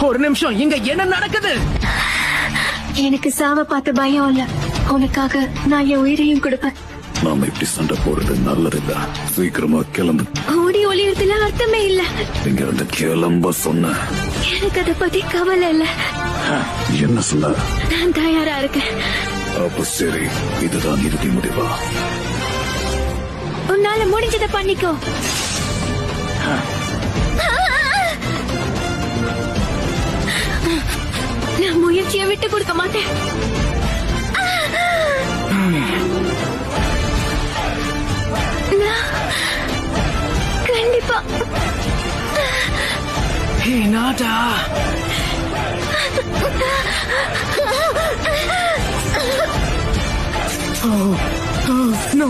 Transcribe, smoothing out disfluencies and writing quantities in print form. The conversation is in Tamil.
ஒரு நிமிஷம், இங்க என்ன நடக்குது? எனக்கு சாவ பார்த்த பயம் இல்ல, உனக்காக நான் என் உயிரையும் கொடுப்பேன். நாம இப்படி சண்டை போறது நல்லதில்ல. சீக்கிரமா கிளம்பு. ஓடி ஒளியறதுல அர்த்தமே இல்ல. இங்க இருந்து கிளம்ப சொன்ன. எனக்கு அதை பத்தி கவலை இல்ல. என்ன சொன்ன? நான் தயாரா இருக்கேன். அப்ப சரி, இதுதான் இறுதி முடிவா? உன்னால முடிஞ்சதை பண்ணிக்கோ. நான் முயற்சியை விட்டு கொடுக்க மாட்டேன். கண்டிப்பா. Hinata, no.